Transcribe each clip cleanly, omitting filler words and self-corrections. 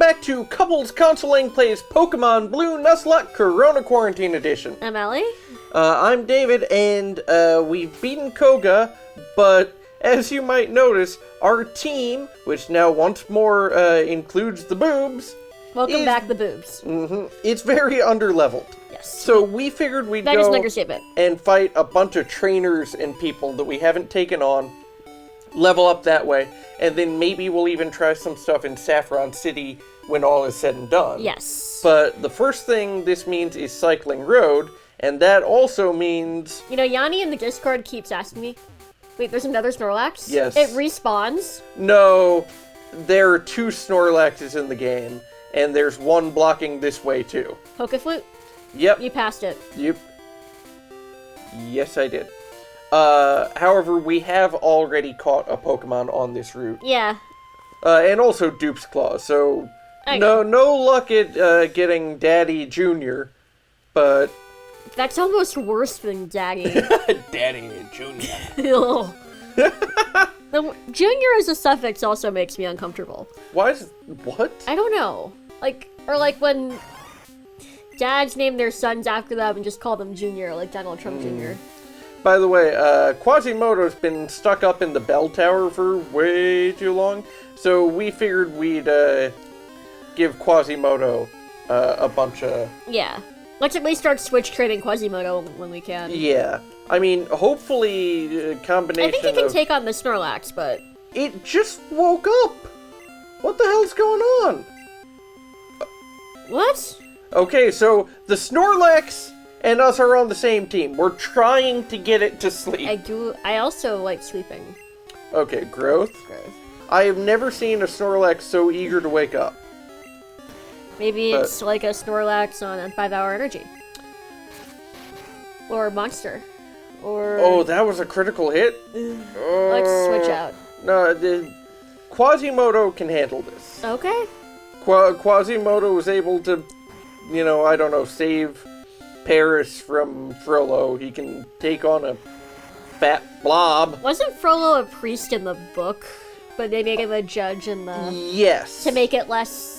back to Couples Consoling Plays Pokemon Blue Nuzlocke Corona Quarantine Edition. I'm Ellie. I'm David, and we've beaten Koga, but as you might notice, our team, which now once more includes the boobs... Welcome back, the boobs. It's very underleveled. Yes. So we figured we'd That is an understatement. and fight a bunch of trainers and people that we haven't taken on, level up that way, and then maybe we'll even try some stuff in Saffron City when all is said and done. Yes. But the first thing this means is Cycling Road, and that also means... You know, Yanni in the Discord keeps asking me, wait, there's another Snorlax? Yes. It respawns? No, there are 2 Snorlaxes in the game, and there's one blocking this way too. Pokeflute? Yep. You passed it. Yep. Yes, I did. However, we have already caught a Pokemon on this route. Yeah. And also Dupe's Claw, so no luck at getting Daddy Jr., but... That's almost worse than Daddy. Daddy Jr. Ew. The junior as a suffix also makes me uncomfortable. Why is... What? I don't know. Or when dads name their sons after them and just call them Junior, like Donald Trump Jr. By the way, Quasimodo's been stuck up in the bell tower for way too long, so we figured we'd give Quasimodo a bunch of... Yeah. Let's at least start switch trading Quasimodo when we can. Yeah. I mean, hopefully a combination I think he can take on the Snorlax, but... It just woke up! What the hell's going on? What? Okay, so the Snorlax and us are on the same team. We're trying to get it to sleep. I also like sleeping. Okay, growth. I have never seen a Snorlax so eager to wake up. Maybe it's like a Snorlax on 5-hour energy. Or Monster. Or... Oh, that was a critical hit? Let's switch out. No, Quasimodo can handle this. Okay. Quasimodo was able to, I don't know, save Paris from Frollo. He can take on a fat blob. Wasn't Frollo a priest in the book? But they made him a judge in the... Yes. To make it less...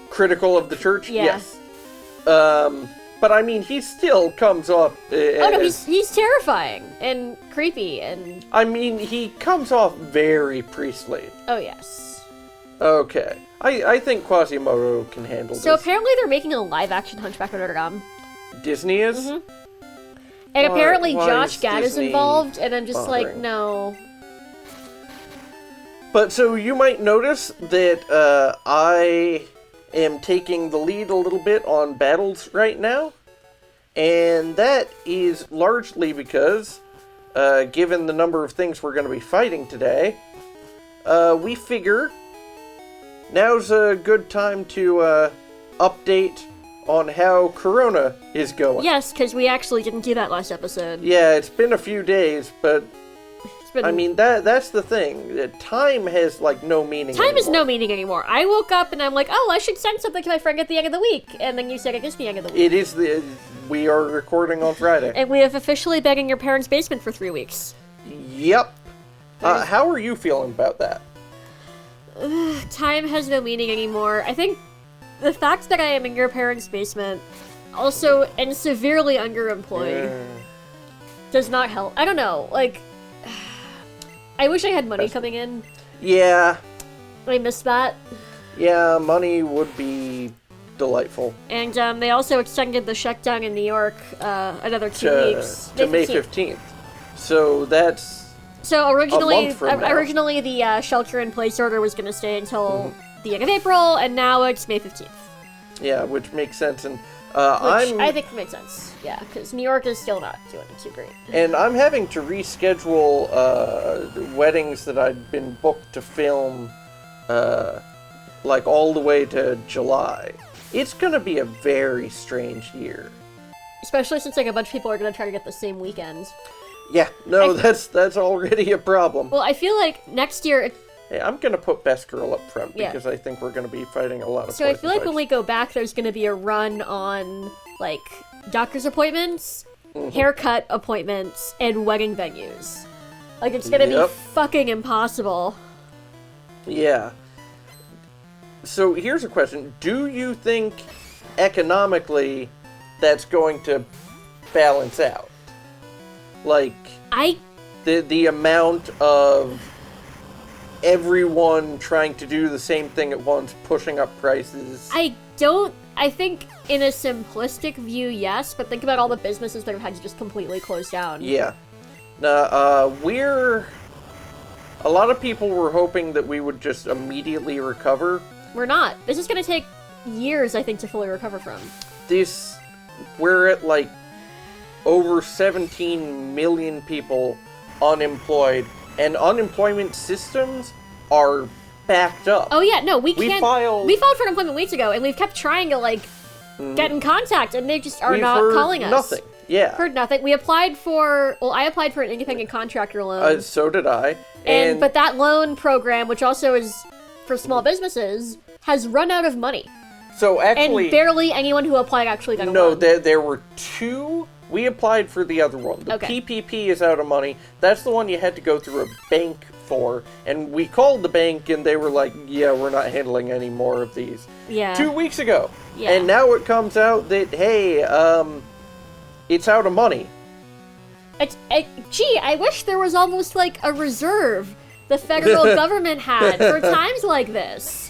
Critical of the church? Yeah. Yes. But I mean, he still comes off... oh no, he's terrifying and creepy and... I mean, he comes off very priestly. Oh yes. Okay. I think Quasimodo can handle this. So apparently they're making a live-action Hunchback of Notre Dame. Disney is? Mm-hmm. And apparently why Josh is Gad is Disney involved, and I'm just bothering? like, no. But so you might notice that I am taking the lead a little bit on battles right now. And that is largely because, given the number of things we're going to be fighting today, we figure now's a good time to update on how Corona is going. Yes, because we actually didn't do that last episode. Yeah, it's been a few days, but It's been... I mean, that's the thing. Time has, no meaning Time anymore. has no meaning anymore. I woke up and I'm like, oh, I should send something to my friend at the end of the week. And then you said it is the end of the week. It is we are recording on Friday. And we have officially been in your parents' basement for 3 weeks. Yep. How are you feeling about that? Time has no meaning anymore. I think the fact that I am in your parents' basement, also, and severely underemployed, does not help. I don't know, I wish I had money coming in. Yeah. I miss that. Yeah, money would be delightful. And they also extended the shutdown in New York another 2 weeks. To May 15th. So that's... So originally, a month from now. the shelter-in-place order was going to stay until the end of April, and now it's May 15th. Yeah, which makes sense, and I think makes sense. Yeah, because New York is still not doing too great. And I'm having to reschedule weddings that I'd been booked to film, all the way to July. It's gonna be a very strange year. Especially since a bunch of people are going to try to get the same weekend. Yeah, no, that's already a problem. Well, I feel like next year... Hey, I'm gonna put Best Girl up front, Yeah. because I think we're gonna be fighting a lot of So I feel like when we go back, there's going to be a run on, doctor's appointments, haircut appointments, and wedding venues. It's going to be fucking impossible. Yeah. So here's a question. Do you think economically that's going to balance out? Like, the amount of everyone trying to do the same thing at once, pushing up prices. I think in a simplistic view, yes, but think about all the businesses that have had to just completely close down. Yeah. A lot of people were hoping that we would just immediately recover. We're not. This is gonna take years, I think, to fully recover from. We're at, like, over 17 million people unemployed, and unemployment systems are backed up. Oh yeah, no, we can't. We filed for unemployment weeks ago, and we've kept trying to, like, get in contact, and they just are not calling us. Nothing. Yeah. Heard nothing. I applied for an independent contractor loan. So did I. But that loan program, which also is for small businesses, has run out of money. So actually... And barely anyone who applied actually got a loan. No, there were two. We applied for the other one. The PPP is out of money. That's the one you had to go through a bank for. And we called the bank, and they were like, yeah, we're not handling any more of these. Yeah. 2 weeks ago. Yeah. And now it comes out that, hey, it's out of money. Gee, I wish there was almost like a reserve the federal government had for times like this.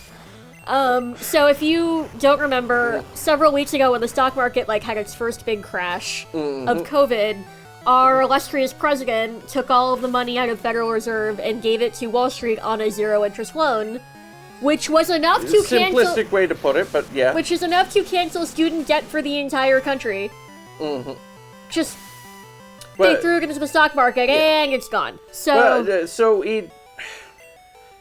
So if you don't remember, several weeks ago when the stock market had its first big crash of COVID, our illustrious president took all of the money out of Federal Reserve and gave it to Wall Street on a zero-interest loan, which was enough to cancel... Simplistic way to put it, but yeah. Which is enough to cancel student debt for the entire country. Just... they threw it into the stock market, and it's gone. So...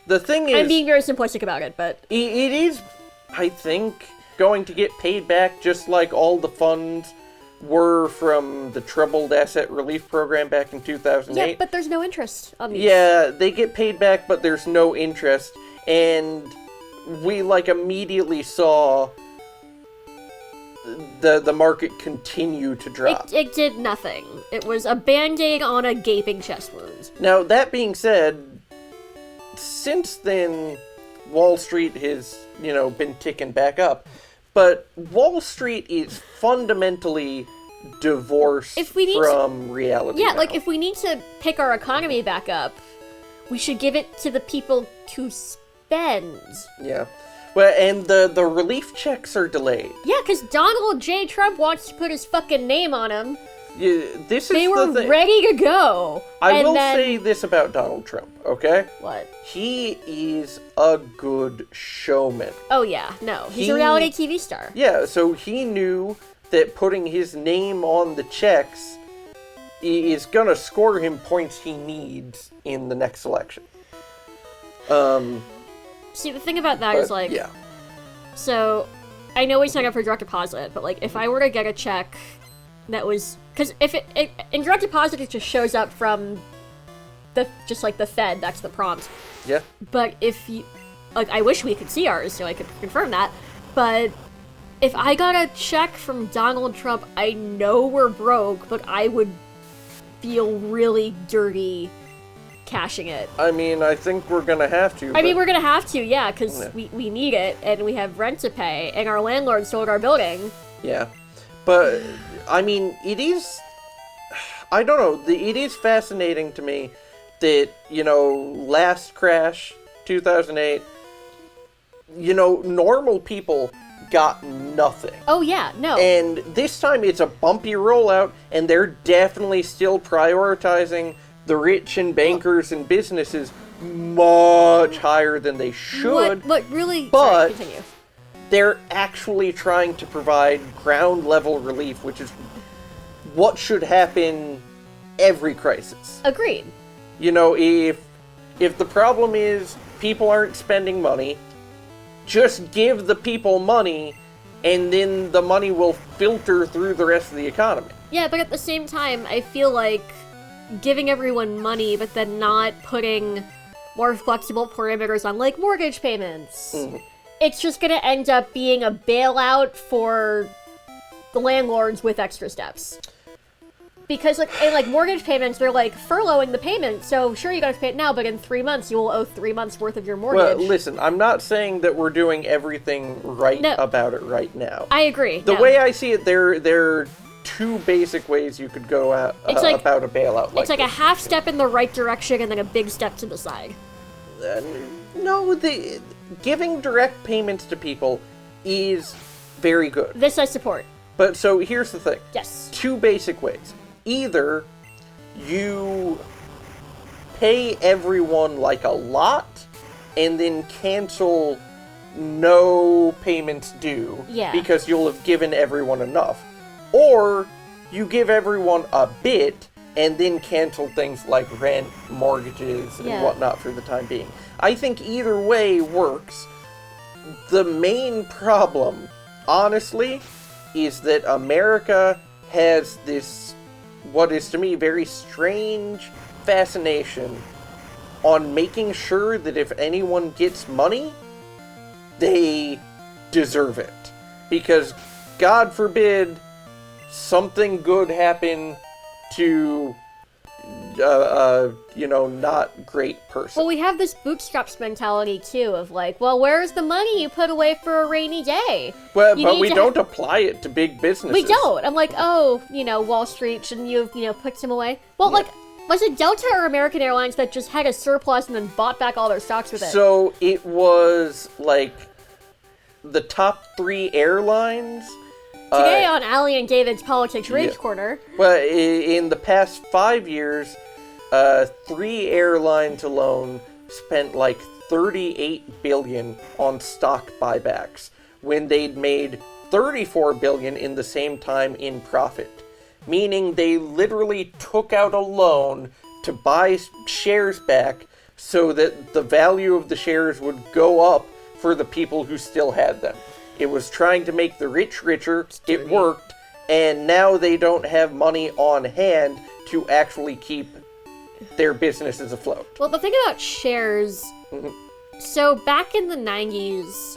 The thing is... I'm being very simplistic about it, but... It is, I think, going to get paid back just like all the funds were from the Troubled Asset Relief Program back in 2008. Yeah, but there's no interest on these. Yeah, they get paid back, but there's no interest. And we, immediately saw the market continue to drop. It did nothing. It was a Band-Aid on a gaping chest wound. Now, that being said... Since then, Wall Street has, been ticking back up. But Wall Street is fundamentally divorced from reality. Yeah, now. If we need to pick our economy back up, we should give it to the people to spend. Yeah. Well, and the relief checks are delayed. Yeah, because Donald J. Trump wants to put his fucking name on them. Yeah, they were ready to go. I will say this about Donald Trump, okay? What? He is a good showman. Oh, yeah. No, he's a reality TV star. Yeah, so he knew that putting his name on the checks is going to score him points he needs in the next election. See, the thing about that is, yeah. So, I know we signed up for direct deposit, but, if I were to get a check that was... Because if in direct deposit, it just shows up from the Fed, that's the prompt. Yeah. But if you... I wish we could see ours so I could confirm that, but if I got a check from Donald Trump, I know we're broke, but I would feel really dirty cashing it. I mean, I think we're gonna have to. We're gonna have to, yeah, because we need it, and we have rent to pay, and our landlord sold our building. Yeah. But, it is... I don't know. It is fascinating to me that, last crash, 2008, normal people got nothing. Oh, yeah, no. And this time it's a bumpy rollout, and they're definitely still prioritizing the rich and bankers and businesses much higher than they should. What really... But sorry, continue. They're actually trying to provide ground-level relief, which is what should happen every crisis. Agreed. If the problem is people aren't spending money, just give the people money, and then the money will filter through the rest of the economy. Yeah, but at the same time, I feel like giving everyone money, but then not putting more flexible parameters on, mortgage payments. It's just gonna end up being a bailout for the landlords with extra steps. Because, in mortgage payments, they're, furloughing the payment, so sure, you gotta pay it now, but in 3 months, you will owe 3 months worth of your mortgage. Well, listen, I'm not saying that we're doing everything right about it right now. I agree. The way I see it, there are two basic ways you could go about a bailout. It's like a half step in the right direction and then a big step to the side. No, giving direct payments to people is very good. This I support. But so here's the thing. Yes. Two basic ways. Either you pay everyone a lot and then cancel no payments due because you'll have given everyone enough. Or you give everyone a bit and then cancel things like rent, mortgages, and whatnot for the time being. I think either way works. The main problem, honestly, is that America has this, what is to me, very strange fascination on making sure that if anyone gets money, they deserve it. Because, God forbid, something good happen to not great person. Well, we have this bootstraps mentality, too, of where's the money you put away for a rainy day? Well, but we don't apply it to big businesses. We don't. I'm Wall Street, shouldn't you have, put some away? Well, was it Delta or American Airlines that just had a surplus and then bought back all their stocks with it? So, it was, the top 3 airlines. Today on Allie and David's Politics Rage Corner. Well, in the past 5 years, 3 airlines alone spent $38 billion on stock buybacks when they'd made $34 billion in the same time in profit. Meaning they literally took out a loan to buy shares back so that the value of the shares would go up for the people who still had them. It was trying to make the rich richer. It worked, and now they don't have money on hand to actually keep their businesses afloat. Well, the thing about shares, so back in the 90s,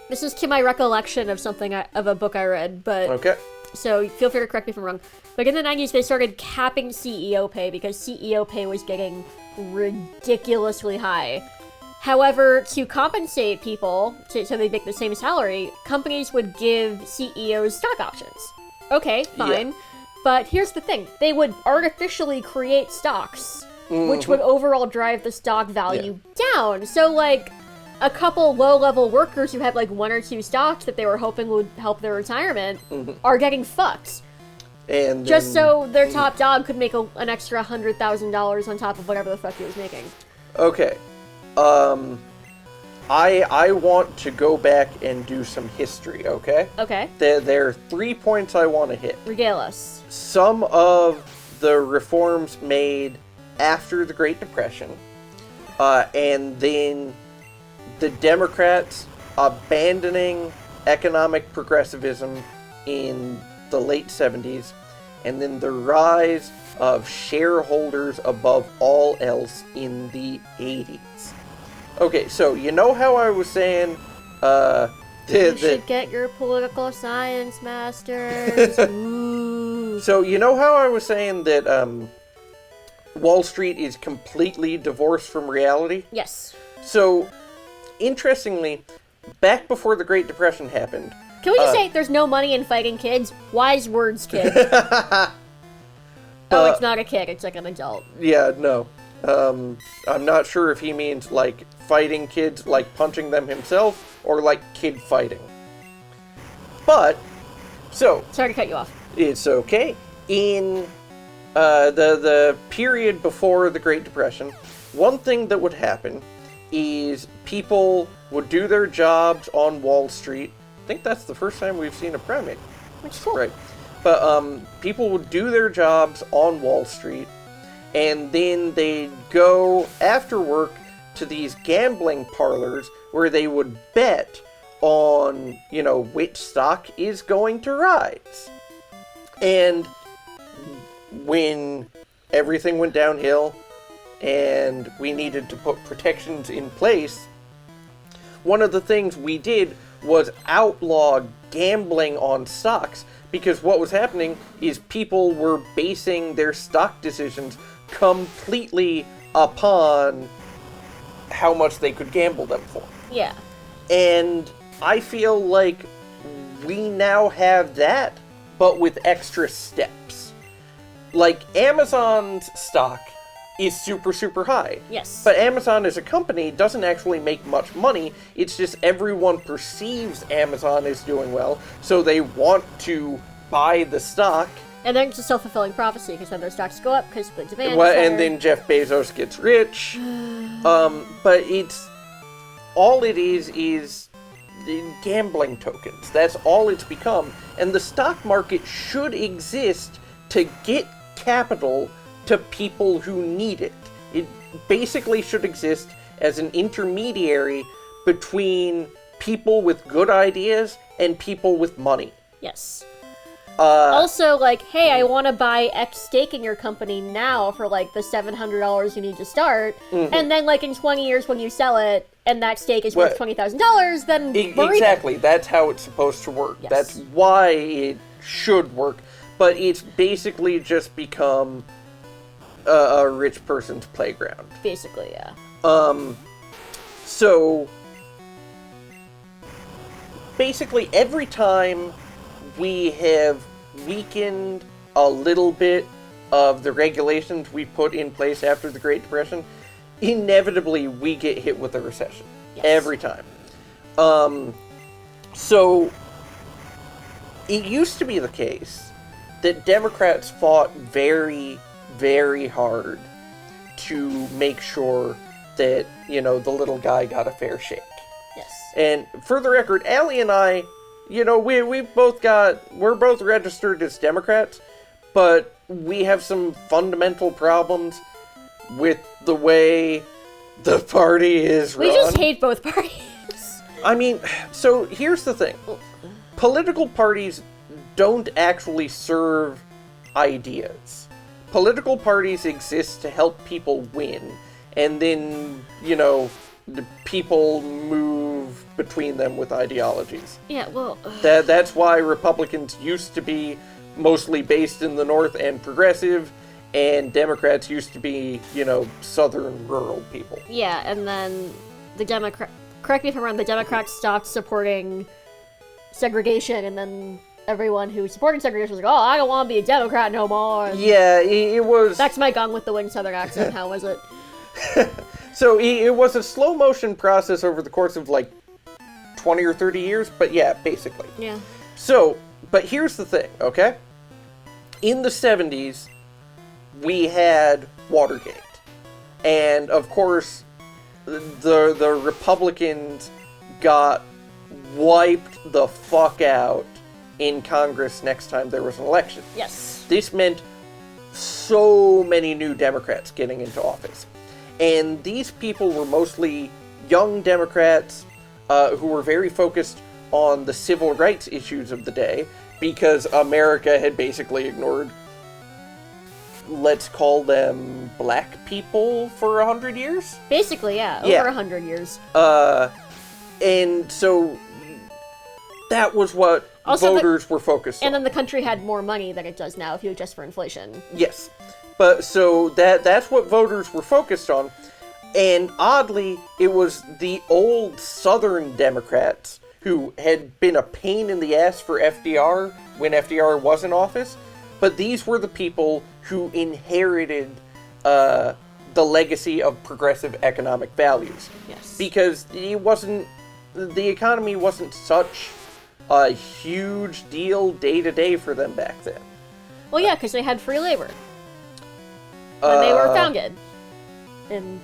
this is to my recollection of of a book I read, but okay. So feel free to correct me if I'm wrong. But in the 90s, they started capping CEO pay because CEO pay was getting ridiculously high. However, to compensate people, so they make the same salary, companies would give CEOs stock options. Okay, fine. Yeah. But here's the thing. They would artificially create stocks, which would overall drive the stock value down. So, a couple low-level workers who had, 1 or 2 stocks that they were hoping would help their retirement are getting fucked. And just so their top dog could make an extra $100,000 on top of whatever the fuck he was making. Okay. I want to go back and do some history, okay? Okay. There are 3 points I want to hit. Regale us. Some of the reforms made after the Great Depression, and then the Democrats abandoning economic progressivism in the late 70s, and then the rise of shareholders above all else in the 80s. Okay, so you know how I was saying, you should get your political science masters. Ooh. So you know how I was saying that Wall Street is completely divorced from reality? Yes. So, interestingly, back before the Great Depression happened... Can we just say there's no money in fighting kids? Wise words, kid. Oh, it's not a kid, it's an adult. Yeah, no. I'm not sure if he means, fighting kids, punching them himself, or, kid fighting. But, so... Sorry to cut you off. It's okay. In the period before the Great Depression, one thing that would happen is people would do their jobs on Wall Street. I think that's the first time we've seen a primate. Which is cool. Right. But people would do their jobs on Wall Street, and then they'd go after work to these gambling parlors where they would bet on, which stock is going to rise. And when everything went downhill and we needed to put protections in place, one of the things we did was outlaw gambling on stocks because what was happening is people were basing their stock decisions completely upon how much they could gamble them for. Yeah. And I feel like we now have that, but with extra steps. Like, Amazon's stock is super, super high. Yes. But Amazon as a company doesn't actually make much money. It's just everyone perceives Amazon is doing well, so they want to buy the stock. And then it's a self-fulfilling prophecy, because then their stocks go up, because the demand Well, is higher. and then Jeff Bezos gets rich. But all it is gambling tokens. That's all it's become. And the stock market should exist to get capital to people who need it. It basically should exist as an intermediary between people with good ideas and people with money. Yes. Also, like, hey, I want to buy X stake in your company now for, like, the $700 you need to start, and then, like, in 20 years when you sell it, and that stake is worth $20,000, then exactly, that's how it's supposed to work. Yes. That's why it should work, but it's basically just become a rich person's playground. Basically, yeah. So, basically, every time we have weakened a little bit of the regulations we put in place after the Great Depression, inevitably we get hit with a recession. Yes. Every time. So, it used to be the case that Democrats fought very, very hard to make sure that, the little guy got a fair shake. Yes. And for the record, Allie and I, we're both registered as Democrats, but we have some fundamental problems with the way the party is run. We just hate both parties. I mean, so here's the thing. Political parties don't actually serve ideas. Political parties exist to help people win, and then, the people move between them with ideologies. Yeah, well... That's why Republicans used to be mostly based in the North and progressive, and Democrats used to be, southern rural people. Yeah, and then correct me if I'm wrong, the Democrats stopped supporting segregation, and then everyone who supported segregation was like, oh, I don't want to be a Democrat no more. And yeah, it was... That's my Gone with the Wind southern accent, how was it? So it was a slow motion process over the course of 20 or 30 years, but yeah, basically. Yeah. So, but here's the thing, okay? In the 70s, we had Watergate. And of course, the Republicans got wiped the fuck out in Congress next time there was an election. Yes. This meant so many new Democrats getting into office. And these people were mostly young Democrats who were very focused on the civil rights issues of the day because America had basically ignored, let's call them, black people for 100 years? Basically, yeah. Over 100 years. And so that was what voters were focused on. And then the country had more money than it does now if you adjust for inflation. Yes. But so that's what voters were focused on. And oddly, it was the old Southern Democrats who had been a pain in the ass for FDR when FDR was in office. But these were the people who inherited the legacy of progressive economic values. Yes. Because the economy wasn't such a huge deal day to day for them back then. Well, yeah, because they had free labor. When they were founded. In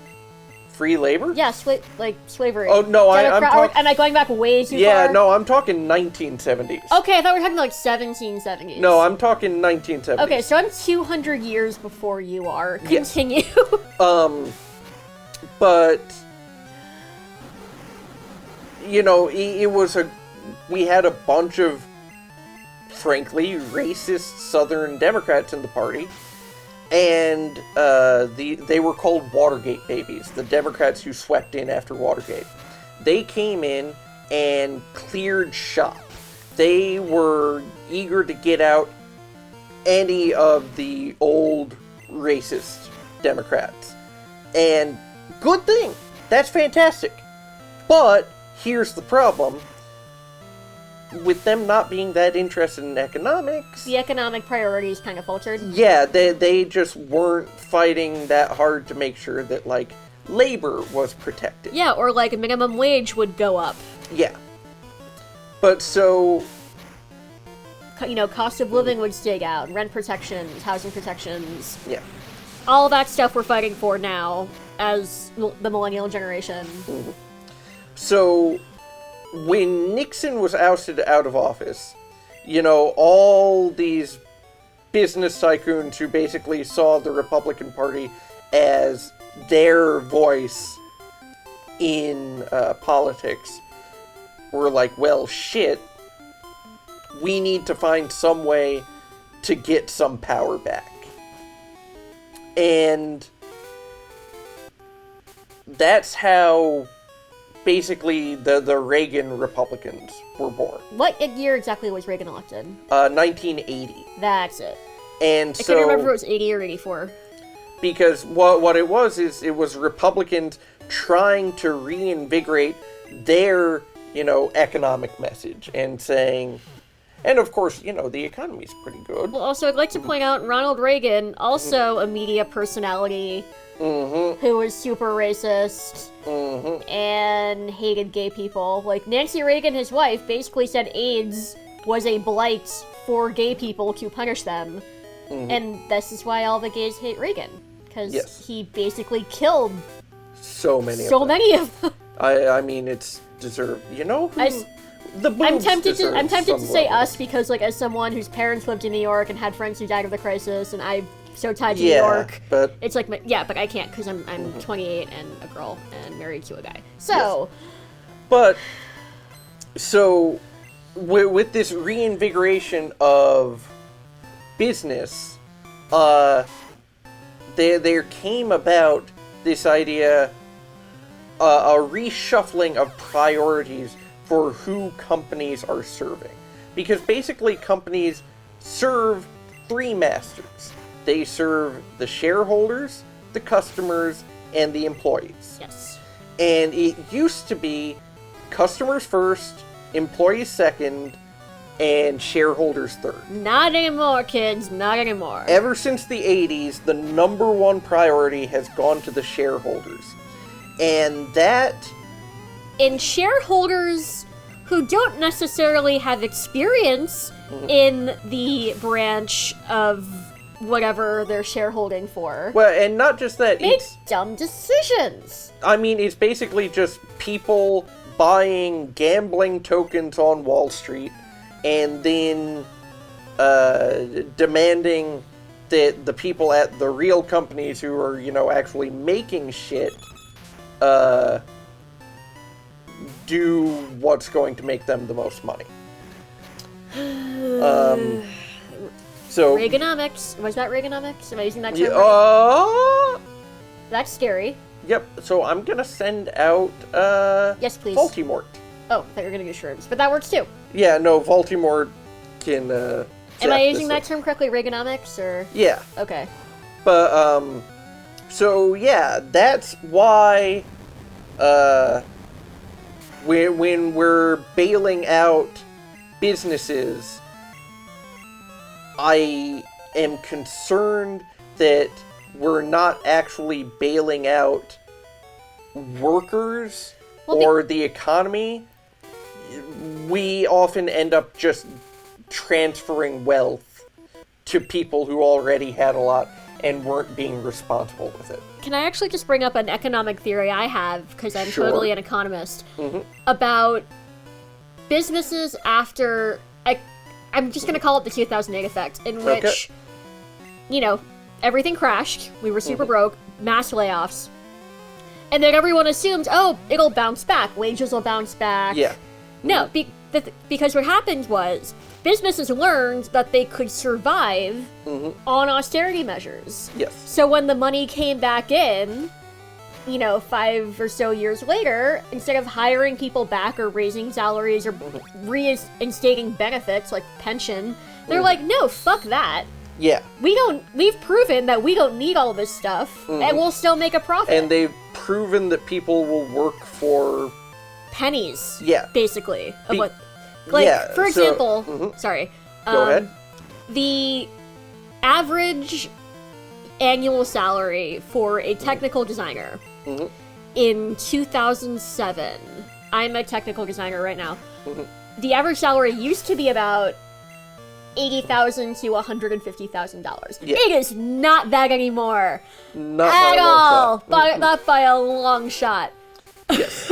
free labor? Yeah, slavery. Oh, no, I'm talking... Am I going back way too far? Yeah, no, I'm talking 1970s. Okay, I thought we were talking 1770s. No, I'm talking 1970s. Okay, so I'm 200 years before you are. Continue. Yes. But... it was we had a bunch of, frankly, racist Southern Democrats in the party. And they were called Watergate babies, the Democrats who swept in after Watergate. They came in and cleared shop. they were eager to get out any of the old racist Democrats. And good thing. That's fantastic. But here's the problem. With them not being that interested in economics... The economic priorities kind of faltered. Yeah, they just weren't fighting that hard to make sure that, like, labor was protected. Yeah, or, like, minimum wage would go up. Yeah. But so... You know, cost of living would stay out, rent protections, housing protections. Yeah. All that stuff we're fighting for now as the millennial generation. Mm-hmm. So, when Nixon was ousted out of office, you know, all these business tycoons who basically saw the Republican Party as their voice in politics were like, well, shit, we need to find some way to get some power back. And that's how basically the Reagan Republicans were born. What year exactly was Reagan elected? 1980. That's it. And I so... can't remember if it was 80 or 84. Because what it was is it was Republicans trying to reinvigorate their, you know, economic message and saying... And of course, you know, the economy's pretty good. Well, also, I'd like to point out Ronald Reagan, also a media personality who was super racist and hated gay people. Like, Nancy Reagan, his wife, basically said AIDS was a blight for gay people to punish them. And this is why all the gays hate Reagan. Because he basically killed so many of them. I mean, it's deserved. You know who... I'm tempted to say us because, like, as someone whose parents lived in New York and had friends who died of the crisis, and I'm so tied to New York, but it's like, but I can't because I'm 28 and a girl and married to a guy. So, but so with this reinvigoration of business, there came about this idea, a reshuffling of priorities for who companies are serving. Because basically companies serve three masters. They serve the shareholders, the customers, and the employees. Yes. And it used to be customers first, employees second, and shareholders third. Not anymore, kids. Not anymore. Ever since the 80s, the number one priority has gone to the shareholders. And that... And shareholders who don't necessarily have experience in the branch of whatever they're shareholding for. Well, and not just that. Make dumb decisions. I mean, it's basically just people buying gambling tokens on Wall Street and then demanding that the people at the real companies who are, you know, actually making shit do what's going to make them the most money. So Reaganomics. Was that Reaganomics? Am I using that term right? That's scary. Yep. So I'm gonna send out yes, please. Voldemort. Oh, I thought you were gonna use shrooms, but that works too. Yeah, no, Voldemort can Am I using that term correctly, Reaganomics, or? Yeah. Okay. But so yeah, that's why when we're bailing out businesses, I am concerned that we're not actually bailing out workers or the economy. We often end up just transferring wealth to people who already had a lot and weren't being responsible with it. Can I actually just bring up an economic theory I have, because I'm Sure. totally an economist, about businesses after... I'm just going to call it the 2008 effect, in which, you know, everything crashed, we were super broke, mass layoffs, and then everyone assumed, oh, it'll bounce back, wages will bounce back. Yeah. No, because what happened was, businesses learned that they could survive on austerity measures. Yes. So when the money came back in, 5 or so years later, instead of hiring people back or raising salaries or reinstating benefits like pension, they're like, no, fuck that. Yeah. We've proven that we don't need all this stuff, and we'll still make a profit. And they've proven that people will work for pennies. Yeah. Basically. For so, example, sorry. Go ahead. The average annual salary for a technical designer in 2007, I'm a technical designer right now, the average salary used to be about $80,000 to $150,000. Yeah. It is not that anymore. Not at all. But not by a long shot. Yes.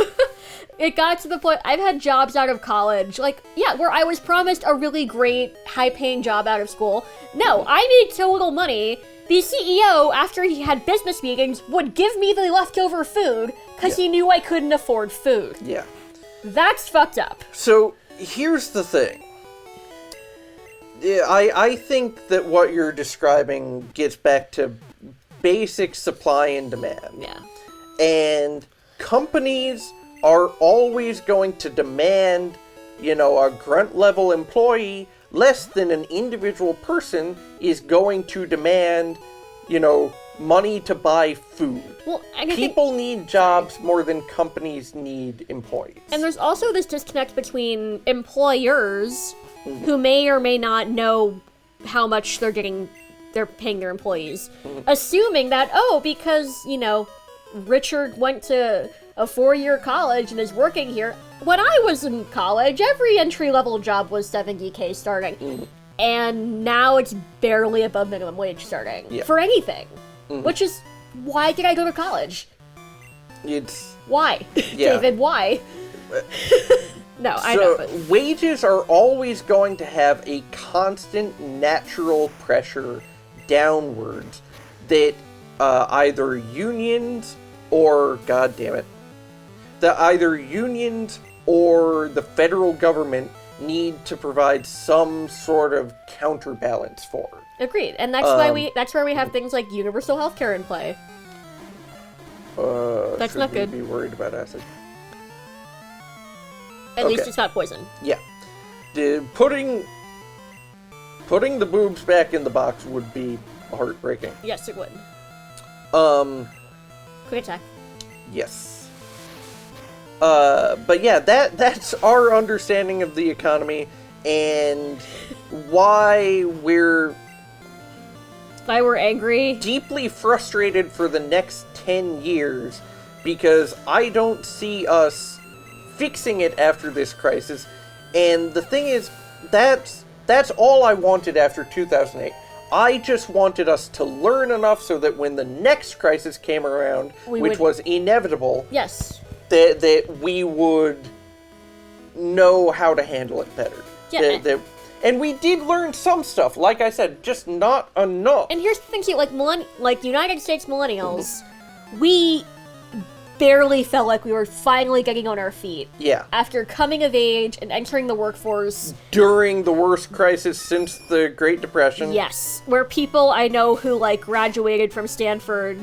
It got to the point, I've had jobs out of college, where I was promised a really great, high-paying job out of school. No, I needed so little money, the CEO, after he had business meetings, would give me the leftover food, because he knew I couldn't afford food. Yeah. That's fucked up. So, here's the thing. I think that what you're describing gets back to basic supply and demand. Yeah. And companies are always going to demand, a grunt-level employee less than an individual person is going to demand, money to buy food. Well, People need jobs more than companies need employees. And there's also this disconnect between employers who may or may not know how much they're paying their employees, assuming that, because, Richard went to a 4-year college and is working here. When I was in college, every entry-level job was $70K starting. And now it's barely above minimum wage starting. For anything. Which is, why did I go to college? Why? Yeah. David, why? No, I know. But Wages are always going to have a constant natural pressure downwards that either unions or, God damn it, that either unions or the federal government need to provide some sort of counterbalance for. Agreed, and that's where we have things like universal healthcare in play. That's not good. Be worried about acid. At least it's not poison. Yeah. Putting the boobs back in the box would be heartbreaking. Yes, it would. Quick attack. Yes. But yeah, that's our understanding of the economy and why we're angry. Deeply frustrated for the next 10 years because I don't see us fixing it after this crisis. And the thing is, that's all I wanted after 2008. I just wanted us to learn enough so that when the next crisis came around, which was inevitable, yes, that we would know how to handle it better. Yeah. And we did learn some stuff, like I said, just not enough. And here's the thing too, like United States millennials, we barely felt like we were finally getting on our feet. Yeah. After coming of age and entering the workforce. During the worst crisis since the Great Depression. Yes. Where people I know who, graduated from Stanford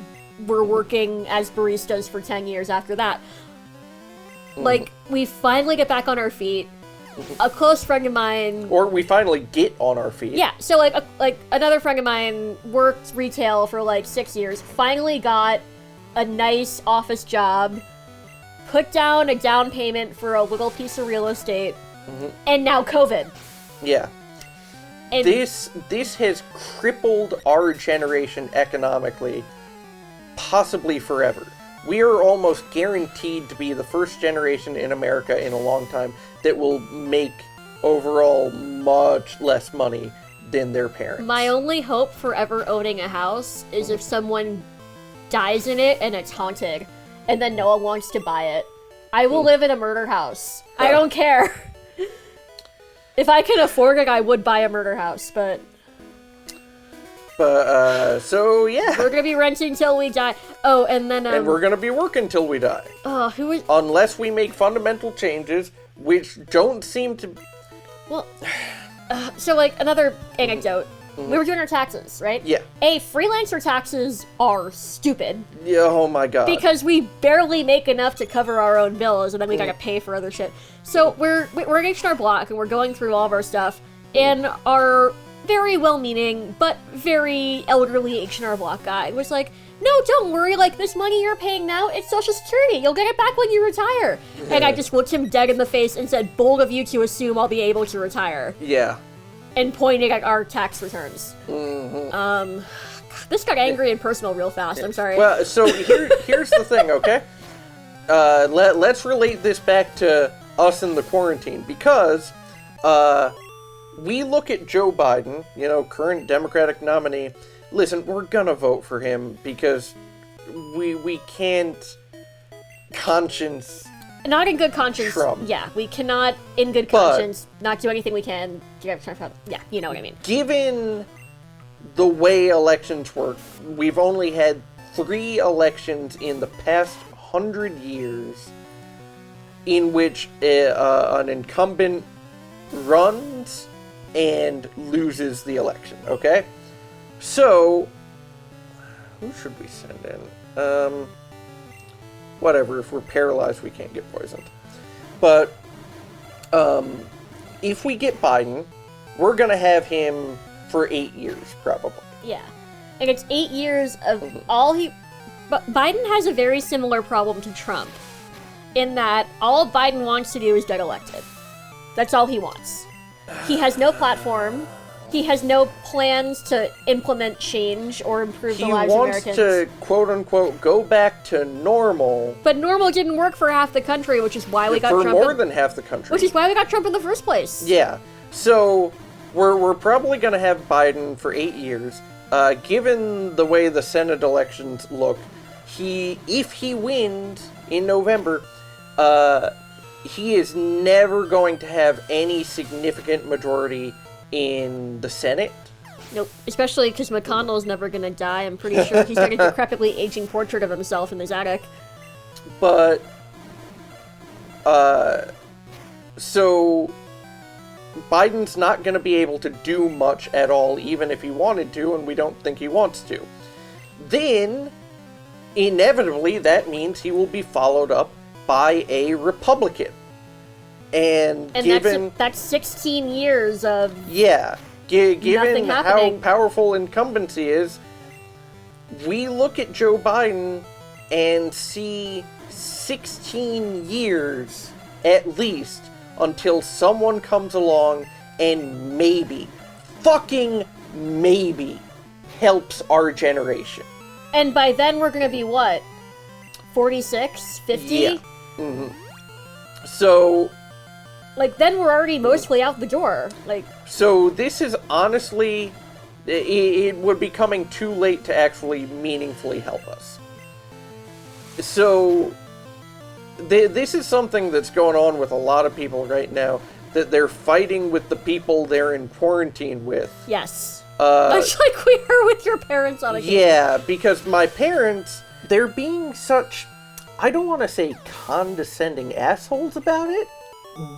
were working as baristas for 10 years after that. We finally get back on our feet. A close friend of mine... Or we finally get on our feet. Yeah, so, another friend of mine worked retail for, 6 years, finally got a nice office job, put down a down payment for a little piece of real estate, and now COVID. Yeah. And this has crippled our generation economically, possibly forever. We are almost guaranteed to be the first generation in America in a long time that will make overall much less money than their parents. My only hope for ever owning a house is if someone dies in it and it's haunted, and then no one wants to buy it. I will live in a murder house. I don't care. If I can afford it, I would buy a murder house, but... so, yeah. We're gonna be renting till we die. Oh, and then, And we're gonna be working till we die. Who is... Unless we make fundamental changes, which don't seem to... Well, so, another anecdote. We were doing our taxes, right? Yeah. Freelancer taxes are stupid. Yeah, oh my god. Because we barely make enough to cover our own bills, and then we gotta pay for other shit. So we're in H&R Block, and we're going through all of our stuff, and our very well-meaning, but very elderly H&R Block guy was like, no, don't worry, like, this money you're paying now, it's Social Security. You'll get it back when you retire. And I just looked him dead in the face and said, bold of you to assume I'll be able to retire. Yeah. And pointing at our tax returns. This got angry and personal real fast, I'm sorry. Well, so here's the thing, okay? Let's relate this back to us in the quarantine, because we look at Joe Biden, current Democratic nominee. Listen, we're gonna vote for him because we can't conscience. Not in good conscience. Trump. Yeah, we cannot, in good conscience, not do anything we can. Yeah, you know what I mean. Given the way elections work, we've only had 3 elections in the past 100 years in which an incumbent runs and loses the election, okay? So, who should we send in? Whatever, if we're paralyzed, we can't get poisoned. But, if we get Biden, we're gonna have him for 8 years, probably. Yeah. And it's 8 years of all he... But Biden has a very similar problem to Trump, in that all Biden wants to do is get elected. That's all he wants. He has no platform. He has no plans to implement change or improve the lives of Americans. He wants to, quote-unquote, go back to normal. But normal didn't work for half the country, which is why we got Trump. For more than half the country. Which is why we got Trump in the first place. Yeah. So, we're probably going to have Biden for 8 years. Given the way the Senate elections look, if he wins in November, he is never going to have any significant majority in the Senate. Nope. Especially because McConnell's never gonna die. I'm pretty sure he's got a decrepitly aging portrait of himself in his attic. But, so Biden's not gonna be able to do much at all, even if he wanted to, and we don't think he wants to. Then, inevitably, that means he will be followed up by a Republican. And given... that's 16 years of... Yeah. Given how happening. powerful incumbency is, we look at Joe Biden and see 16 years, at least, until someone comes along and maybe, fucking maybe, helps our generation. And by then we're gonna be what? 46? 50? Yeah. Mm-hmm. So... Like, then we're already mostly out the door. Like... So this is honestly... It would be coming too late to actually meaningfully help us. So... This is something that's going on with a lot of people right now, that they're fighting with the people they're in quarantine with. Yes. Much like we are with your parents on occasion. Yeah, because my parents, they're being such, I don't want to say condescending assholes about it,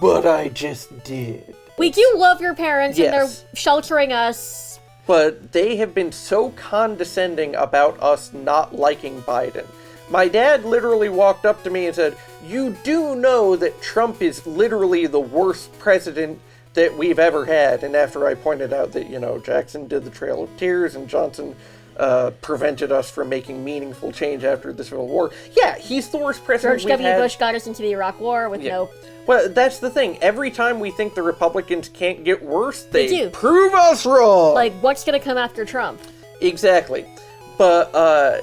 but I just did. We do love your parents, Yes. and they're sheltering us. But they have been so condescending about us not liking Biden. My dad literally walked up to me and said, "You do know that Trump is literally the worst president that we've ever had." And after I pointed out that, Jackson did the Trail of Tears and Johnson prevented us from making meaningful change after the Civil War. Yeah, he's the worst president George we've had. W. Bush got us into the Iraq War with no... Well, that's the thing. Every time we think the Republicans can't get worse, they do. prove us wrong. Like, what's gonna come after Trump? Exactly. But,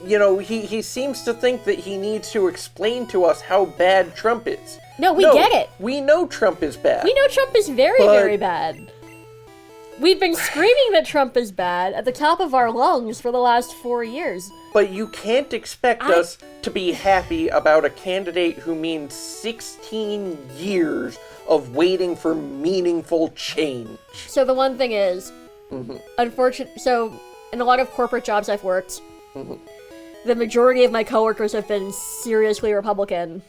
he seems to think that he needs to explain to us how bad Trump is. No, we get it. We know Trump is bad. We know Trump is very, very bad. We've been screaming that Trump is bad at the top of our lungs for the last 4 years. But you can't expect us to be happy about a candidate who means 16 years of waiting for meaningful change. So the one thing is, so in a lot of corporate jobs I've worked, the majority of my coworkers have been seriously Republican.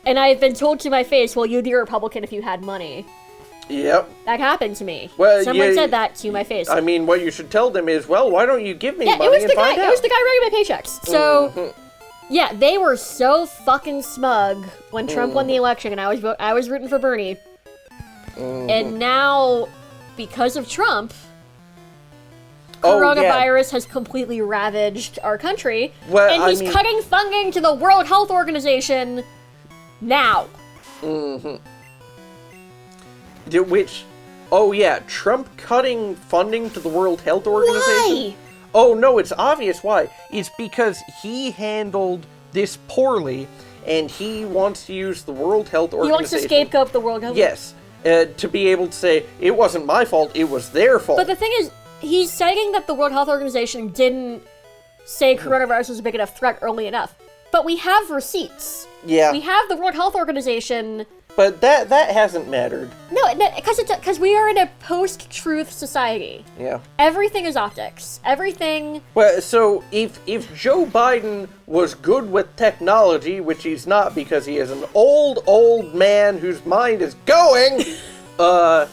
And I've been told to my face, well, you'd be a Republican if you had money. Yep. That happened to me. Well, Someone said that to my face. I mean, what you should tell them is, well, why don't you give me money it was and the find guy. out? It was the guy writing my paychecks. So, yeah, they were so fucking smug when Trump won the election, and I was rooting for Bernie. And now, because of Trump, coronavirus has completely ravaged our country, and he's cutting funding to the World Health Organization now. Which, Trump cutting funding to the World Health Organization? Why? Oh, no, it's obvious why. It's because he handled this poorly, and he wants to use the World Health Organization. He wants to scapegoat the World Health Organization. Yes, to be able to say, it wasn't my fault, it was their fault. But the thing is, he's citing that the World Health Organization didn't say coronavirus was a big enough threat early enough. But we have receipts. Yeah. We have the World Health Organization. But that hasn't mattered. No, because we are in a post-truth society. Yeah. Everything is optics. Everything... Well, so if Joe Biden was good with technology, which he's not because he is an old man whose mind is going, I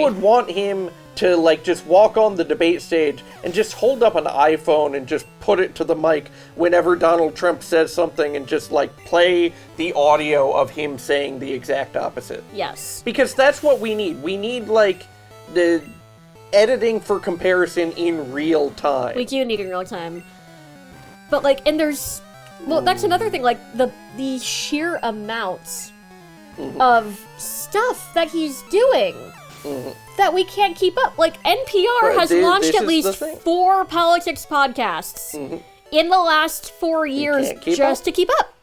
would want him to, like, just walk on the debate stage and just hold up an iPhone and just put it to the mic whenever Donald Trump says something and just, like, play the audio of him saying the exact opposite. Yes. Because that's what we need. We need, like, the editing for comparison in real time. We do need in real time. But, like, and there's... Well, that's another thing, like, the sheer amounts of stuff that he's doing that we can't keep up. Like, NPR has launched at least 4 politics podcasts in the last 4 years just to keep up.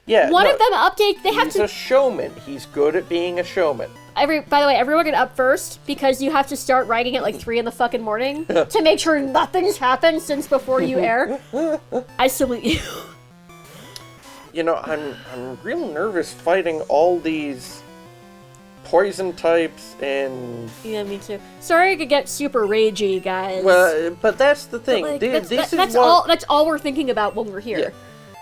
Yeah, One of them updates. He's a showman. He's good at being a showman. By the way, everyone get up first because you have to start writing at like 3 in the fucking morning to make sure nothing's happened since before you air. I salute you. You know, I'm real nervous fighting all these poison types and... Yeah, me too. Sorry I could get super ragey, guys. Well, but that's the thing. Like, that's all we're thinking about when we're here. Yeah.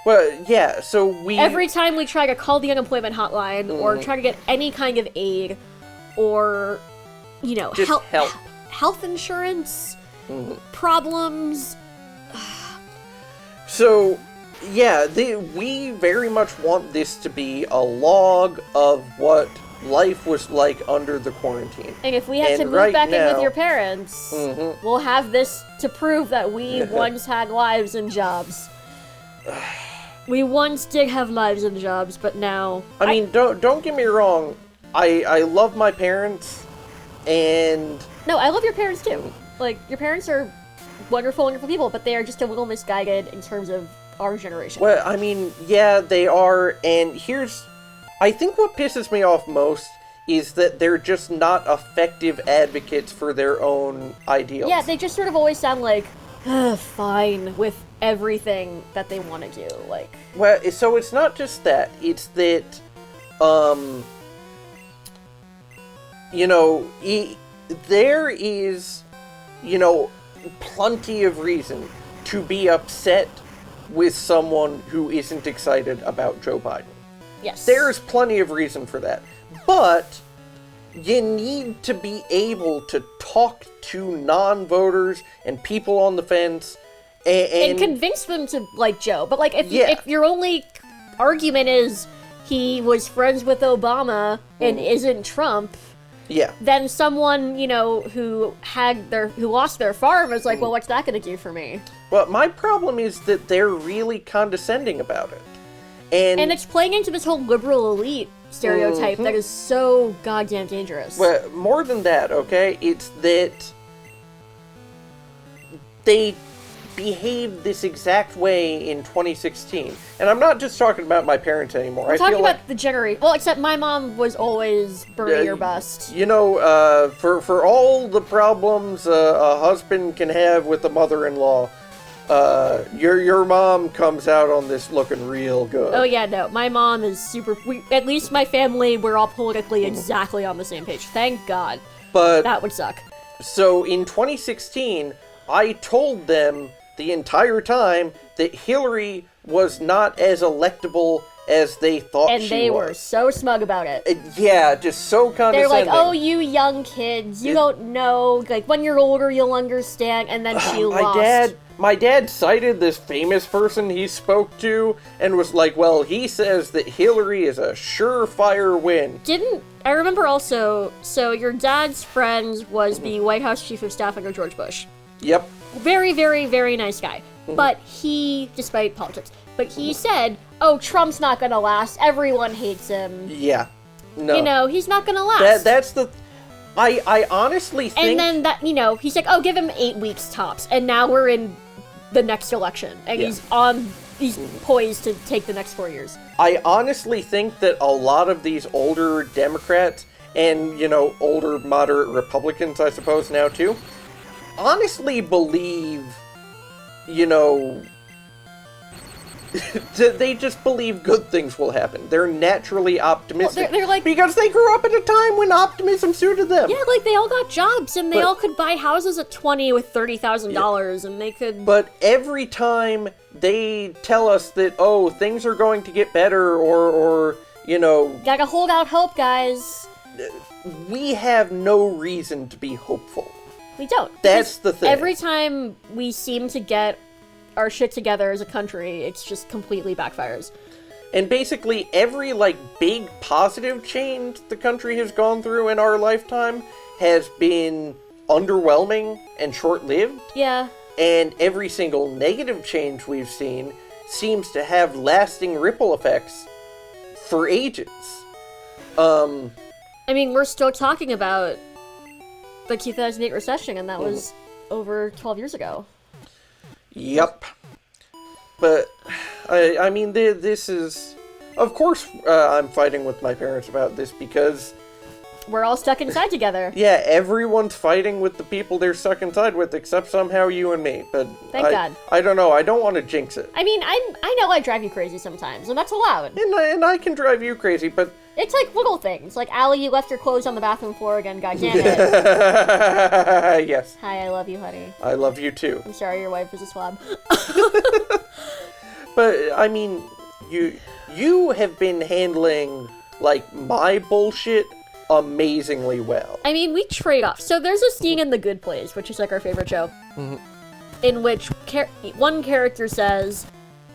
Well, yeah, so we... Every time we try to call the unemployment hotline or try to get any kind of aid or, you know, just help. Health insurance, problems... So... Yeah, we very much want this to be a log of what life was like under the quarantine. And if we have to move back in with your parents, we'll have this to prove that we once had lives and jobs. We once did have lives and jobs, but now... I mean, don't get me wrong. I love my parents, and... No, I love your parents too. Like, your parents are wonderful, wonderful people, but they are just a little misguided in terms of our generation. Well, I mean, yeah, they are, and here's... I think what pisses me off most is that they're just not effective advocates for their own ideals. Yeah, they just sort of always sound like, fine, with everything that they want to do, like... Well, so it's not just that, it's that, you know, there is, you know, plenty of reason to be upset with someone who isn't excited about Joe Biden. Yes. There's plenty of reason for that. But you need to be able to talk to non-voters and people on the fence and convince them to like Joe. But like if your only argument is he was friends with Obama and isn't Trump, then someone, you know, who lost their farm is like, well, what's that going to do for me? Well, my problem is that they're really condescending about it. And it's playing into this whole liberal elite stereotype that is so goddamn dangerous. Well, more than that, okay? It's that they behaved this exact way in 2016. And I'm not just talking about my parents anymore. We're talking about the generation. Well, except my mom was always Bernie or bust. You know, for all the problems a husband can have with a mother-in-law, your mom comes out on this looking real good. Oh yeah, no, my mom is super... at least my family, we're all politically exactly on the same page. Thank God. But that would suck. So in 2016, I told them the entire time that Hillary was not as electable as they thought and she they was. were so smug about it. Yeah, just so They're condescending. like, oh, you young kids, you don't know. Like, when you're older, you'll understand. And then she lost. My dad cited this famous person he spoke to and was like, well, he says that Hillary is a surefire win. I remember also, so your dad's friend was the White House Chief of Staff under George Bush. Yep. Very, very, very nice guy. But he, despite politics, but he said, oh, Trump's not gonna last. Everyone hates him. Yeah. No. You know, he's not gonna last. That's the... I honestly think... And then that, you know, he's like, oh, give him 8 weeks tops. And now we're in the next election. And he's poised to take the next 4 years. I honestly think that a lot of these older Democrats and, you know, older moderate Republicans, I suppose, now too, honestly believe, you know, they just believe good things will happen. They're naturally optimistic. Well, they're like... Because they grew up at a time when optimism suited them. Yeah, like, they all got jobs, and they all could buy houses at 20 with $30,000, and they could... But every time they tell us that, oh, things are going to get better, or you know... Gotta hold out hope, guys. We have no reason to be hopeful. We don't. That's the thing. Every time we seem to get our shit together as a country, it's just completely backfires. And basically every, like, big positive change the country has gone through in our lifetime has been underwhelming and short-lived. Yeah. And every single negative change we've seen seems to have lasting ripple effects for ages. I mean, we're still talking about the 2008 recession, and that was over 12 years ago. Yep. But, I mean, this is... Of course I'm fighting with my parents about this because... We're all stuck inside together. Yeah, everyone's fighting with the people they're stuck inside with, except somehow you and me. But Thank God. I don't know. I don't want to jinx it. I mean, I know I drive you crazy sometimes, and that's allowed. And I can drive you crazy, but... It's like little things. Like, Allie, you left your clothes on the bathroom floor again, goddammit. Yes. Hi, I love you, honey. I love you too. I'm sorry your wife is a swab. But, I mean, you have been handling, like, my bullshit amazingly well. I mean, we trade off. So there's a scene in The Good Place, which is like our favorite show, in which one character says,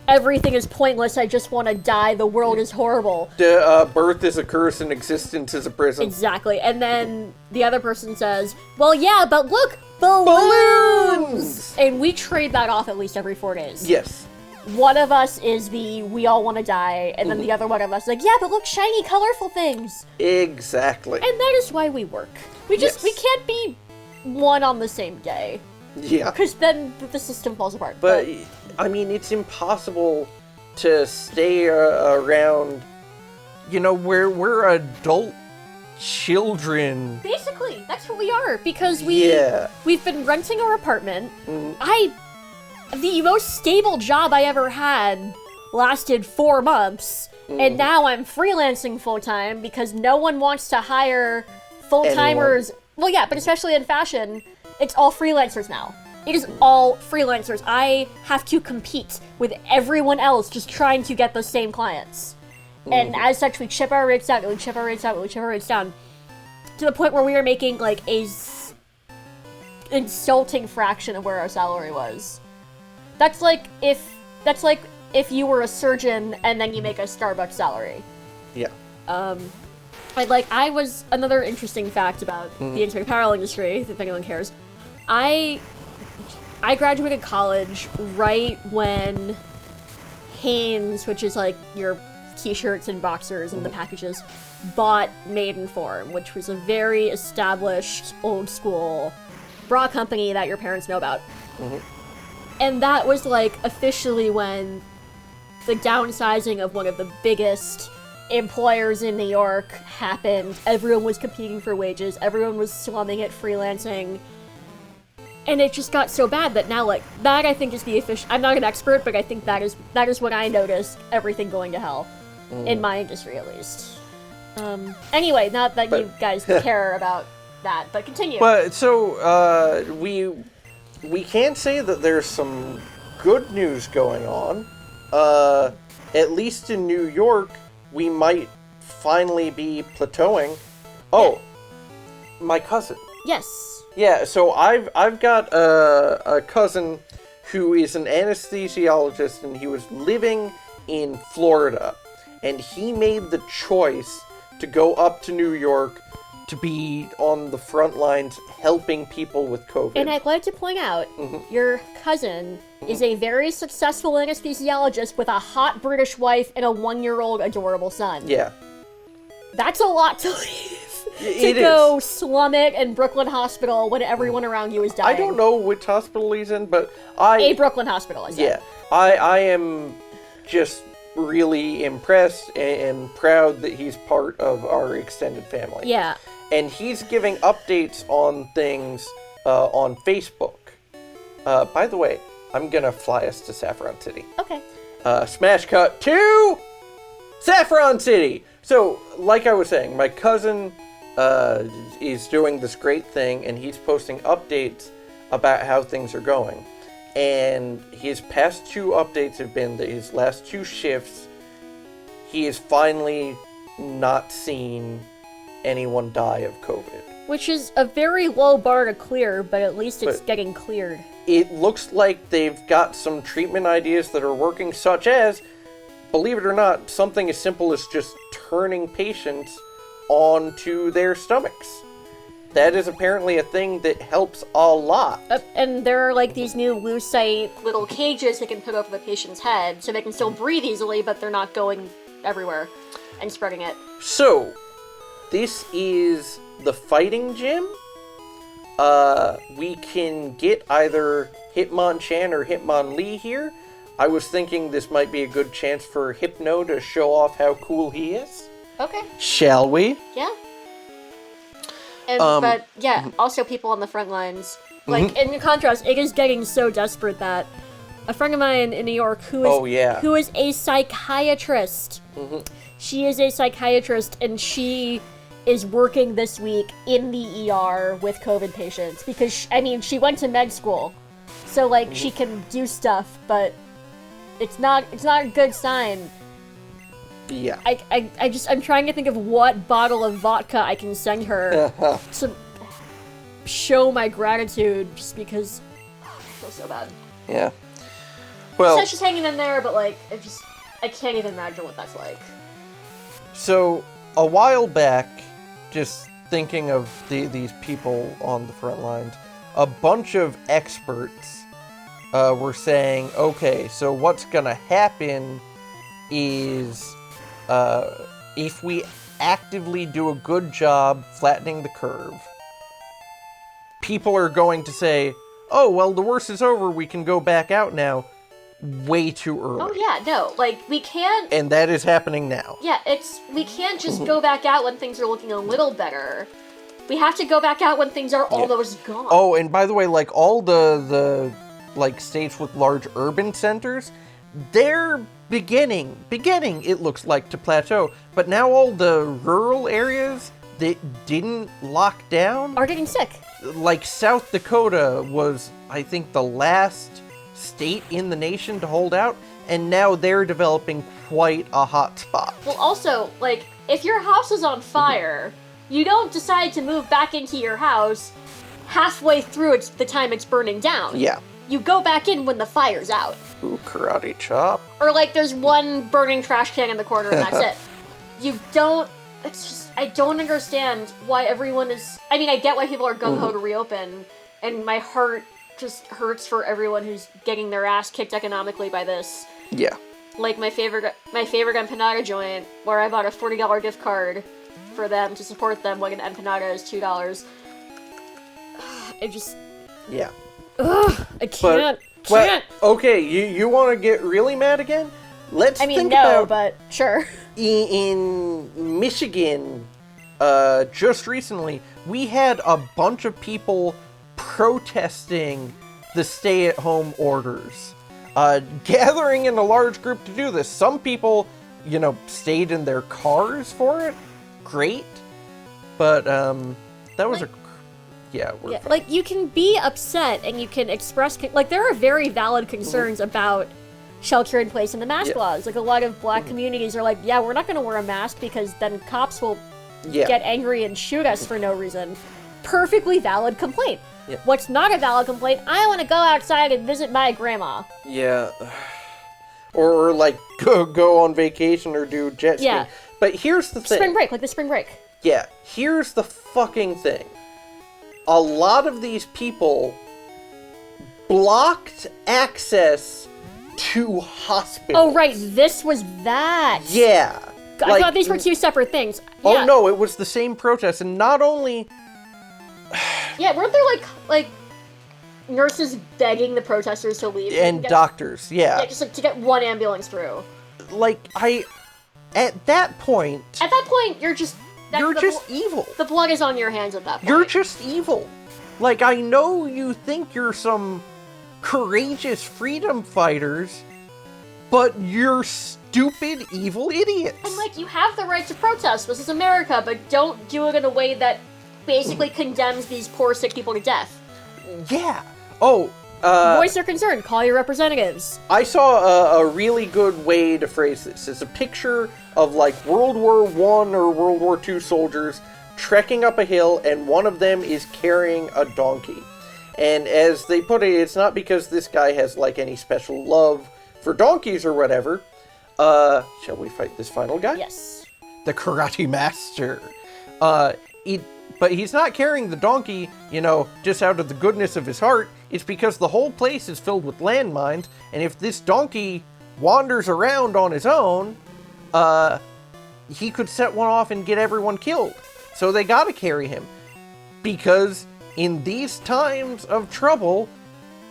everything is pointless, I just want to die, the world is horrible. Birth is a curse and existence is a prison. Exactly. And then the other person says, well, yeah, but look, balloons! And we trade that off at least every 4 days. Yes. One of us is we all want to die, and then the other one of us is like, yeah, but look, shiny, colorful things. Exactly. And that is why we work. We can't be one on the same day. Yeah. Because then the system falls apart. But, I mean, it's impossible to stay around, you know, we're adult children. Basically, that's what we are. Because we've been renting our apartment. The most stable job I ever had lasted 4 months, and now I'm freelancing full-time because no one wants to hire full-timers. Well, yeah, but especially in fashion, it's all freelancers now. It is all freelancers. I have to compete with everyone else just trying to get those same clients. And as such, we chip our rates down, we chip our rates down, we chip our rates down, to the point where we are making, like, a insulting fraction of where our salary was. That's like if you were a surgeon and then you make a Starbucks salary. Yeah. I was another interesting fact about the entire apparel industry, if anyone cares. I graduated college right when Hanes, which is like your t-shirts and boxers and the packages, bought Maidenform, which was a very established, old school bra company that your parents know about. And that was, like, officially when the downsizing of one of the biggest employers in New York happened. Everyone was competing for wages. Everyone was slumming at freelancing. And it just got so bad that now, like, that I think is the official... I'm not an expert, but I think that is what I noticed, everything going to hell. In my industry, at least. Anyway, not that you guys care about that, but continue. But, so, we can say that there's some good news going on. at least in New York, we might finally be plateauing. Oh, my cousin. Yes. Yeah, so I've got a cousin who is an anesthesiologist, and he was living in Florida, and he made the choice to go up to New York to be on the front lines helping people with COVID. And I'd like to point out, your cousin is a very successful anesthesiologist with a hot British wife and a 1-year-old adorable son. Yeah. That's a lot to leave. It to go is. slum it in Brooklyn Hospital when everyone around you is dying. I don't know which hospital he's in, but A Brooklyn Hospital, I said. Yeah. I am just really impressed and proud that he's part of our extended family. Yeah. And he's giving updates on things on Facebook. By the way, I'm gonna fly us to Saffron City. Okay. Smash cut to Saffron City! So, like I was saying, my cousin is doing this great thing, and he's posting updates about how things are going. And his past 2 updates have been that his last 2 shifts, he has finally not seen anyone die of COVID. Which is a very low bar to clear, but at least it's getting cleared. It looks like they've got some treatment ideas that are working, such as, believe it or not, something as simple as just turning patients onto their stomachs. That is apparently a thing that helps a lot. And there are like these new lucite little cages they can put over the patient's head so they can still breathe easily, but they're not going everywhere and spreading it. So, this is the fighting gym. We can get either Hitmonchan or Hitmonlee here. I was thinking this might be a good chance for Hypno to show off how cool he is. Okay. Shall we? Yeah. And, but yeah, also people on the front lines. Like, in contrast, it is getting so desperate that a friend of mine in New York who is a psychiatrist. She is a psychiatrist, and she is working this week in the ER with COVID patients because, she went to med school. So, like, she can do stuff, but it's not a good sign. Yeah. I'm trying to think of what bottle of vodka I can send her to show my gratitude, just because I feel so bad. Yeah. Well, So she's hanging in there, but like, I can't even imagine what that's like. so a while back, just thinking of these people on the front lines, a bunch of experts were saying, okay, so what's gonna happen is if we actively do a good job flattening the curve, people are going to say, oh, well, the worst is over, we can go back out now, way too early. Oh yeah, no, like, we can't... And that is happening now. Yeah, we can't just go back out when things are looking a little better. We have to go back out when things are almost gone. Oh, and by the way, like, all the like, states with large urban centers, they're beginning, it looks like, to plateau. But now all the rural areas that didn't lock down are getting sick. Like, South Dakota was, I think, the last state in the nation to hold out, and now they're developing quite a hot spot. Well, also, like, if your house is on fire, you don't decide to move back into your house halfway through the time it's burning down. Yeah. You go back in when the fire's out. Ooh, karate chop. Or, like, there's one burning trash can in the corner and that's it. You don't... It's just... I don't understand why everyone is... I mean, I get why people are gung-ho to reopen, and my heart just hurts for everyone who's getting their ass kicked economically by this. Yeah. Like my favorite empanada joint, where I bought a $40 gift card for them to support them when an empanada is $2. I just... Yeah. Ugh, I can't. Well, okay, you want to get really mad again? Let's think about... but sure. In Michigan, just recently, we had a bunch of people protesting the stay-at-home orders. Gathering in a large group to do this. Some people, stayed in their cars for it. Great. But, that was like, you can be upset and you can express... Like, there are very valid concerns about shelter in place in the mask laws. Like, a lot of black communities are like, yeah, we're not going to wear a mask because then cops will get angry and shoot us for no reason. Perfectly valid complaint. Yeah. What's not a valid complaint? I want to go outside and visit my grandma. Yeah. Or like, go on vacation or do jet skiing. Yeah. But here's the thing. Spring break, like the spring break. Yeah, here's the fucking thing. A lot of these people blocked access to hospitals. Oh, right, this was that. Yeah. I thought these were two separate things. Oh, Yeah. no, it was the same protest. And not only... Yeah, weren't there, like nurses begging the protesters to leave? And doctors, yeah. Yeah, just, like, to get one ambulance through. Like, at that point... At that point, you're just... You're just evil. The blood is on your hands at that point. You're just evil. Like, I know you think you're some courageous freedom fighters, but you're stupid, evil idiots. And, like, you have the right to protest. This is America, but don't do it in a way that basically condemns these poor, sick people to death. Yeah. Oh, Voice your concern. Call your representatives. I saw a really good way to phrase this. It's a picture of, like, World War I or World War II soldiers trekking up a hill, and one of them is carrying a donkey. And as they put it, it's not because this guy has, like, any special love for donkeys or whatever. Shall we fight this final guy? Yes. The karate master. But he's not carrying the donkey, you know, just out of the goodness of his heart. It's because the whole place is filled with landmines, and if this donkey wanders around on his own, he could set one off and get everyone killed. So they gotta carry him. Because in these times of trouble,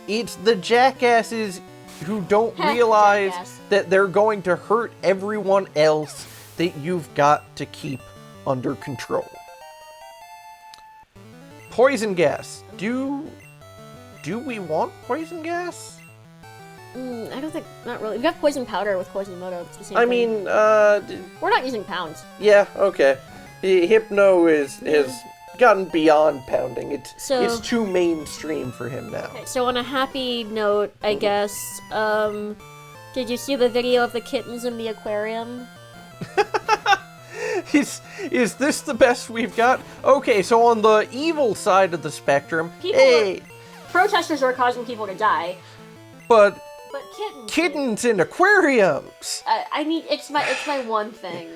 it's the jackasses who don't realize that they're going to hurt everyone else that you've got to keep under control. Poison gas. Do we want poison gas? I don't think, not really. We've got poison powder with Quasimodo. It's the same I thing. mean, we're not using pounds. yeah, okay. Hypno has gotten beyond pounding. It's too mainstream for him now. Okay, so on a happy note, I guess, did you see the video of the kittens in the aquarium? Is this the best we've got? Okay, so on the evil side of the spectrum, Protesters are causing people to die. But Kittens in aquariums! I mean, it's my one thing.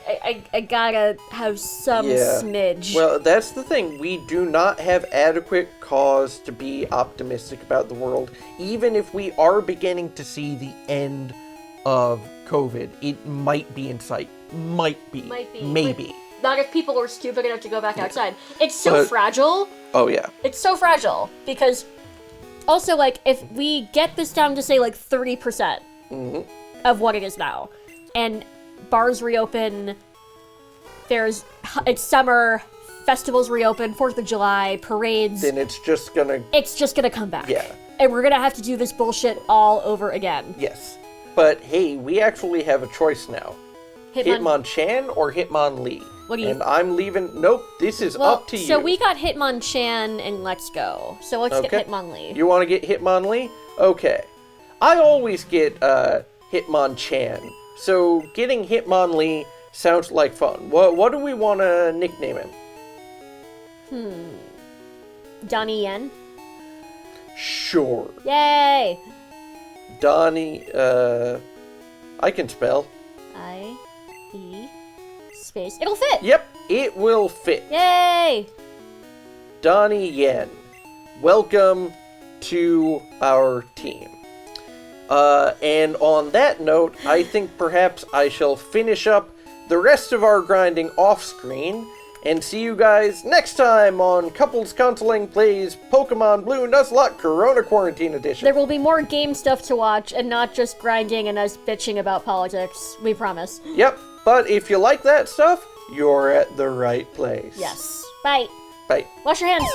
I gotta have some smidge. Well, that's the thing. We do not have adequate cause to be optimistic about the world, even if we are beginning to see the end of COVID. It might be in sight. Might be. Maybe. But not if people are stupid enough to go back outside. It's so fragile. Oh, yeah. It's so fragile, because also, like, if we get this down to, say, like, 30% of what it is now, and bars reopen, it's summer, festivals reopen, 4th of July, parades. Then it's just gonna come back. Yeah. And we're gonna have to do this bullshit all over again. Yes. But, hey, we actually have a choice now. Hitmonchan or Hitmonlee? What do you... And I'm leaving... Nope, this is up to you. So we got Hitmonchan and Let's Go. So let's get Hitmonlee. You want to get Hitmonlee? Okay. I always get Hitmonchan. So getting Hitmonlee sounds like fun. What do we want to nickname him? Donnie Yen? Sure. Yay! Donnie, I can spell. I-E space. It'll fit! Yep, it will fit. Yay! Donnie Yen, welcome to our team. And on that note, I think perhaps I shall finish up the rest of our grinding off-screen, and see you guys next time on Couples Counseling Plays Pokemon Blue Nuzlocke Corona Quarantine Edition. There will be more game stuff to watch, and not just grinding and us bitching about politics. We promise. Yep, but if you like that stuff, you're at the right place. Yes. Bye. Bye. Wash your hands.